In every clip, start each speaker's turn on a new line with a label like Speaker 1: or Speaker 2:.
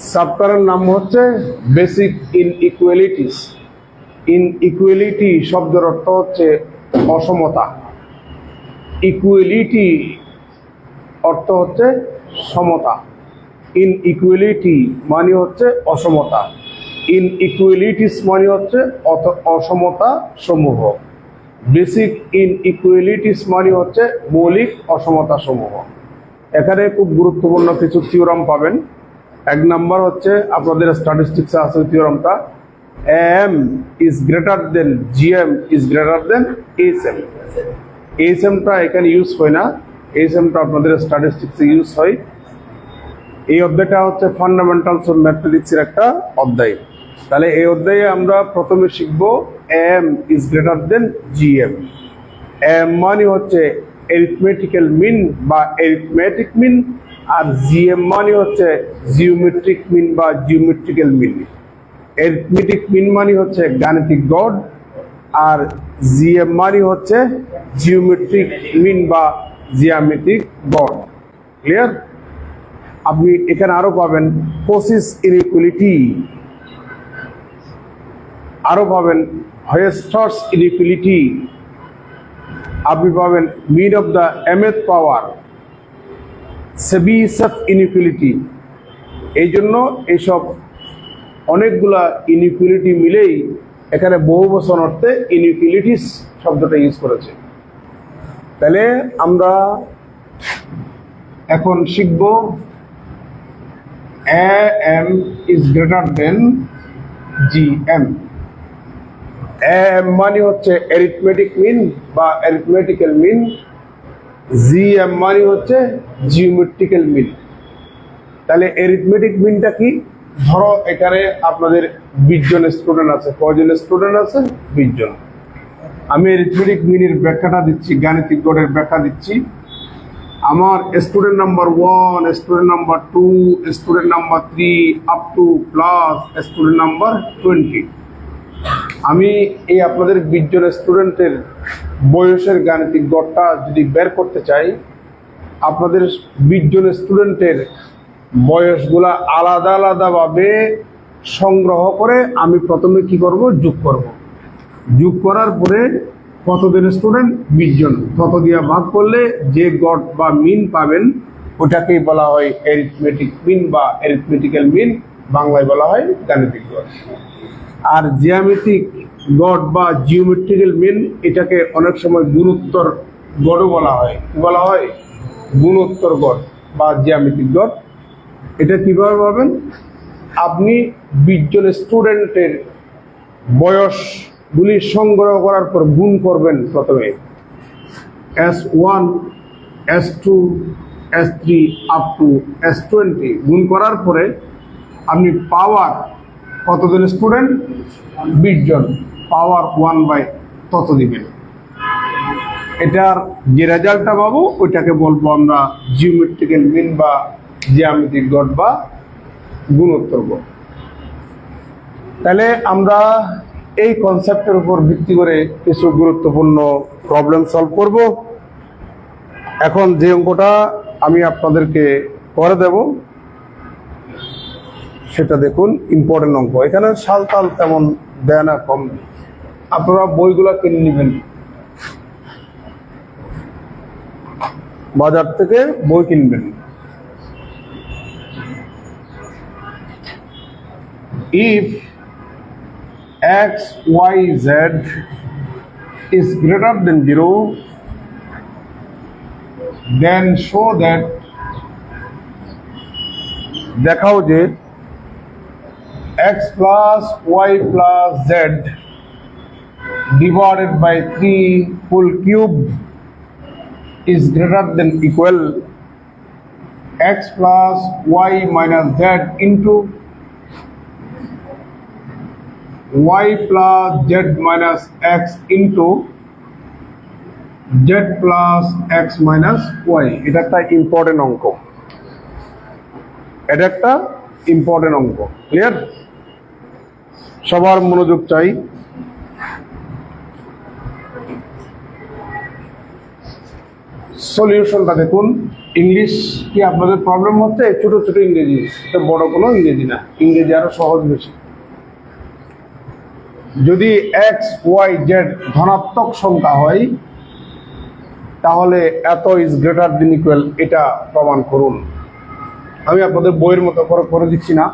Speaker 1: চ্যাপ্টারের নাম হচ্ছে বেসিক ইনইকুয়ালিটিস। ইনইকুয়ালিটি শব্দের অর্থ হচ্ছে অসমতা, ইকুয়ালিটি অর্থ হচ্ছে সমতা। ইনইকুয়ালিটি মানে হচ্ছে অসমতা, ইনইকুয়ালিটিস মানে হচ্ছে অসমতা সমূহ। বেসিক ইনইকুয়ালিটিস মানে হচ্ছে মৌলিক অসমতা সমূহ। এখানে খুব গুরুত্বপূর্ণ কিছু থিওরাম পাবেন। এক নাম্বার হচ্ছে আপনাদের স্ট্যাটিস্টিক্সে আছে থিওরামটা, M is greater than GM is greater than HM. এইচএমটা এখানে ইউজ হয় না, এইচএমটা আপনাদের স্ট্যাটিস্টিক্সে ইউজ হয়। এই অধ্যায়টা হচ্ছে ফান্ডামেন্টালস অফ ম্যাথমেটিক্সের একটা অধ্যায়। তাহলে এই অধ্যায়ে আমরা প্রথমে শিখব AM is greater than GM. AM মানে হচ্ছে অ্যারিথমেটিক্যাল মিন বা অ্যারিথমেটিক মিন, আর জিএম মানে হচ্ছে জিওমেট্রিক মিন বা জিওমেট্রিক্যাল মিন। অ্যারিথমেটিক মিন মানে হচ্ছে গাণিতিক গড়, আর জিএম মানে হচ্ছে জিওমেট্রিক মিন বা জ্যামিতিক গড়। ক্লিয়ার? আপনি এখানে আরো পাবেন কোসিস ইনইকুয়ালিটি, আরো পাবেন হোয়েস্টার্স ইনইকুয়ালিটি, আপনি পাবেন mean of the mth power, Chebyshev inequality. এই জন্য এইসব অনেকগুলা ইনইকুয়ালিটি মিলেই এখানে বহু বচন অর্থে ইনইকুয়ালিটিস শব্দটা ইউজ করেছে। তাহলে আমরা এখন শিখব am is greater than gm। am মানে হচ্ছে অ্যারিথমেটিক মিন বা অ্যারিথমেটিক্যাল মিন, gm মানে হচ্ছে জিওমেট্রিক্যাল মিন। তাহলে অ্যারিথমেটিক মিনটা কি? ধরো এখানে আপনাদের 20 জন স্টুডেন্ট আছে। কয়জন স্টুডেন্ট আছে? 20 জন। আমি অ্যারিথমেটিক মিনের ব্যাখ্যাটা দিচ্ছি, গাণিতিক গড়ের ব্যাখ্যা দিচ্ছি। আমার student number 1, student number 2, student number 3 up to plus student number 20। আমি এই আপনাদের 20 জন স্টুডেন্টের বয়সের গাণিতিক গড়টা যদি বের করতে চাই, আপনাদের 20 জন স্টুডেন্টের বয়সগুলা আলাদা আলাদাভাবে সংগ্রহ করে আমি প্রথমে কি করব? যোগ করব। যোগ করার পরে কতজন স্টুডেন্ট? 20 জন। কত দিয়ে ভাগ করলে যে গড় বা মিন পাবেন ওটাকেই বলা হয় অ্যারিথমেটিক মিন বা অ্যারিথমেটিক্যাল মিন, বাংলায় বলা হয় গাণিতিক গড়। আর জ্যামিতিক গড় বা জিওমেট্রিক্যাল মিন, এটাকে অনেক সময় গুণোত্তর গড়ও বলা হয়। কি বলা হয়? গুণোত্তর গড় বা জ্যামিতিক গড়। এটা কিভাবে পাবেন? আপনি 20 জন স্টুডেন্টের বয়সগুলি সংগ্রহ করার পর গুণ করবেন। প্রথমে S1, S2, S3 up to S20 গুণ করার পরে আপনি পাওয়ার কতজন স্টুডেন্ট? 20 জন। পাওয়ার 1/, তত দিবেন। এটার যে রেজাল্টটা পাবো ওইটাকে বলবো আমরা জিওমেট্রিক্যাল মিন বা জ্যামিতিক গড় বা গুণোত্তর গড়। তাহলে আমরা এই কনসেপ্টের উপর ভিত্তি করে কিছু গুরুত্বপূর্ণ প্রবলেম সলভ করব। এখন যে অঙ্কটা আমি আপনাদেরকে করে দেব সেটা দেখুন, ইম্পর্টেন্ট অঙ্ক। এখানে সাল তাল তেমন দেয় না, কম। আপনারা বইগুলা কিনে নেবেন, বাজার থেকে বই কিনবেন। If x, y, z is greater than 0, then show that, দেখাও যে x plus y plus z divided by 3 whole cube is greater than equal x plus y minus z into y plus z minus x into z plus x minus y। এটা একটা important অঙ্ক, এটা একটা important অঙ্ক। Clear? সবার মনোযোগ চাই। সলিউশনটা দেখুন। ইংলিশ কি আপনাদের প্রবলেম হচ্ছে? ছোট ছোট ইংরেজি, এটা বড় কোনো ইংরেজি না, ইংরেজি আরো সহজ বেশি। যদি এক্স ওয়াই জেড ধনাত্মক সংখ্যা হয় তাহলে এত ইজ গ্রেটার দেন ইকুয়াল, এটা প্রমাণ করুন। আমি আপনাদের বইয়ের মতো করে দিচ্ছি না।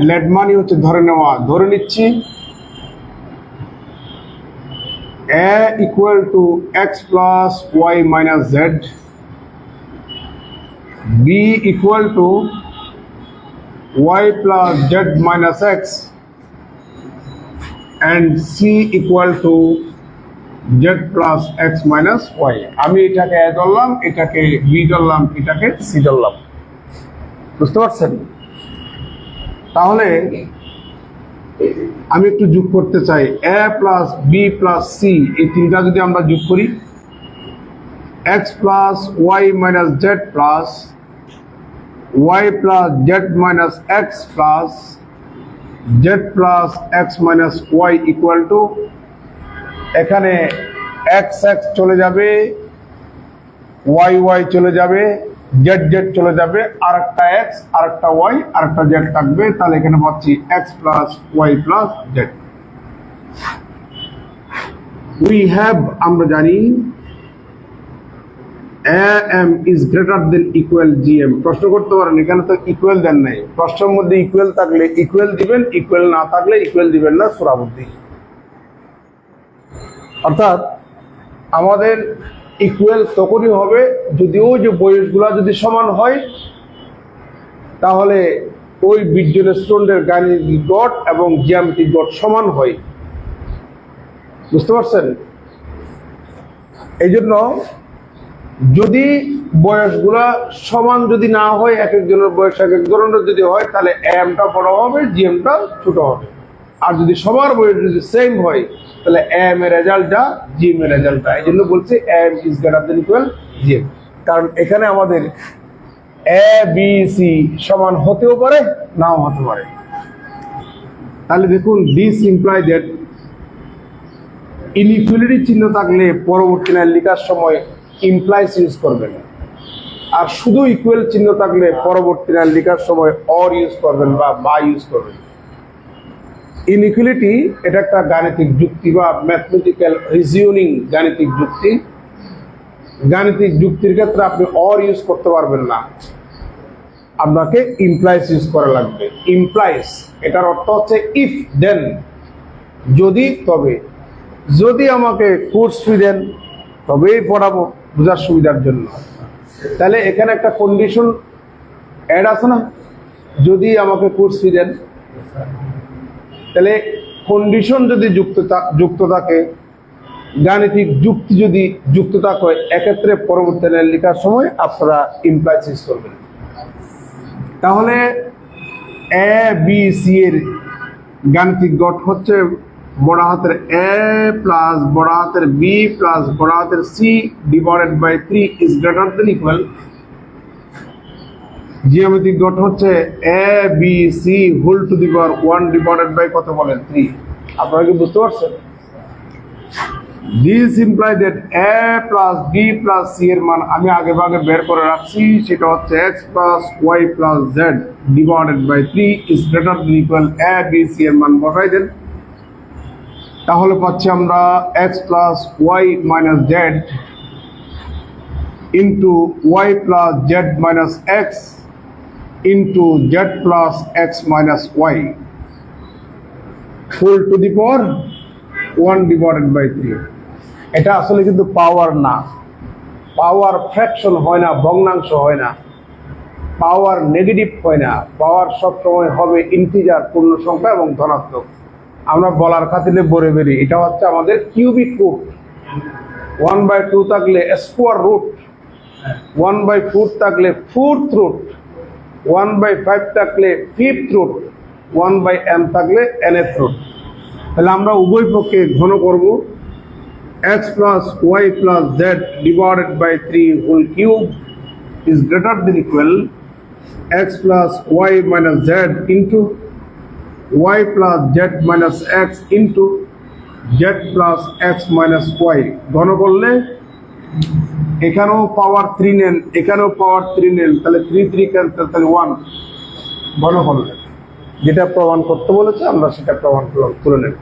Speaker 1: লেট মানে হচ্ছে ধরে নেওয়া, ধরে নিচ্ছি a equal to x plus y minus z, b equal to y plus z minus x, and c equal to z plus x minus y. আমি এটাকে a ধরলাম, এটাকে b ধরলাম, এটাকে c ধরলাম। বুঝতে পারছেন? তাহলে আমি একটু যোগ করতে চাই, a plus b plus c, এই তিনটা যদি আমরা যোগ করি, x plus y minus z plus y plus z minus x plus z plus x minus y equal to, এখানে x x চলে যাবে, y y চলে যাবে, z z চলে যাবে, আর একটা x আর একটা y আর একটা z থাকবে। তাহলে এখানে পাচ্ছি x plus y plus z। We have, আমরা জানি am is greater than equal gm। প্রশ্ন করতে পারেন, এখানে তো ইকুয়াল দেন নাই, প্রশ্নের মধ্যে ইকুয়াল থাকলে ইকুয়াল দিবেন, ইকুয়াল না থাকলে ইকুয়াল দিবেন না, সূরাবুদ্ধি। অর্থাৎ আমাদের ইকুয়াল তখনই হবে যদি ওই যে বয়সগুলা যদি সমান হয়, তাহলে ওই বিজ্ঞান স্টুডেন্টের গাণিতিক গড় এবং জ্যামিতিক গড় সমান হয়। বুঝতে পারছেন? এই জন্য যদি বয়সগুলা সমান যদি না হয়, এক একজনের বয়স এক এক ধরনের যদি হয়, তাহলে এমটা বড় হবে, জিএমটা ছোট হবে। আর যদি সবার বয়স যদি সেম হয়, তাহলে এম এর রেজাল্টটা জিএম এর রেজাল্টটা। এই জন্য বলছি AM is greater than equal GM, কারণ এখানে আমাদের এ বি সি সমান হতেও পারে, নাও হতে পারে। তাহলে দেখুন, দিস ইমপ্লাই দ্যাট ইনইকুয়ালিটি চিহ্ন থাকলে পরবর্তী লাইন লেখার সময় ইমপ্লাইস ইউজ করবেন, আর শুধু ইকুয়াল চিহ্ন থাকলে পরবর্তী লাইন লেখার সময় অর ইউজ করবেন বা ইউজ করবেন। ইনইকুয়ালিটি এটা একটা গাণিতিক যুক্তি বা ম্যাথমেটিক্যাল রিজনিং গাণিতিক যুক্তি। গাণিতিক যুক্তির ক্ষেত্রে আপনি অর ইউজ করতে পারবেন না, আপনাকে ইমপ্লাইস ইউজ করা লাগবে। ইমপ্লাইস এটার অর্থ হচ্ছে ইফ দেন, যদি তবে। যদি আমাকে কোর্স ফি দেন তবেই পড়াবো, বোঝার সুবিধার জন্য। তাহলে এখানে একটা কন্ডিশন অ্যাড আছে না, যদি আমাকে কোর্স ফি দেন, তাহলে কন্ডিশন যদি যুক্ত থাকে, গাণিতিক যুক্তি যদি যুক্ত থাকে, এক্ষেত্রে পরবর্তী লাইন লেখার সময় আপনারা ইমপ্লাইস ইউজ করবেন। তাহলে এ বি সি এর গাণিতিক গড় হচ্ছে বড় হাতের এ প্লাস বড় হাতের বি প্লাস বড় হাতের C divided by 3 is greater than equal. জ্যামিতিক গড় হচ্ছে A B C whole to the power 1 divided by কত বলেন? 3। আপনারা কি বুঝতে পারছেন? This imply that A plus B plus C এর মান আমি আগে ভাগে বের করে রাখছি, সেটা হচ্ছে X plus Y plus Z divided by 3 is greater than equal. A B C এর মান বসাই দেন, তাহলে পাচ্ছি আমরা X plus Y minus Z into Y plus Z minus X into Z plus X minus Y whole to the power 1 divided by 3। এটা আসলে কিন্তু পাওয়ার না, পাওয়ার ফ্র্যাকশন হয় না, ভগ্নাংশ হয় না, পাওয়ার নেগেটিভ হয় না, পাওয়ার সবসময় হবে ইন্টিজার, পূর্ণ সংখ্যা এবং ধনাত্মক। আমরা বলার খাতিরে বলে বেরি, এটা হচ্ছে আমাদের কিউবিক রুট। 1/2 থাকলে স্কোয়ার রুট, 1/4 থাকলে ফোর্থ রুট, 1/5 থাকলে ফিফথ রুট, 1/n থাকলে nth রুট। তাহলে আমরা উভয় পক্ষে ঘন করব। x plus y plus z divided by 3 whole cube is greater than equal x plus y minus z into y plus z minus x into z plus x minus y। ঘন করলে এখানেও পাওয়ার 3 নেন, এখানেও পাওয়ার 3 নেন, তাহলে 3 3 ক্যান্সেল, তাহলে 1 ঘনফল নেন। যেটা প্রমাণ করতে বলেছে আমরা সেটা প্রমাণ করে নেন।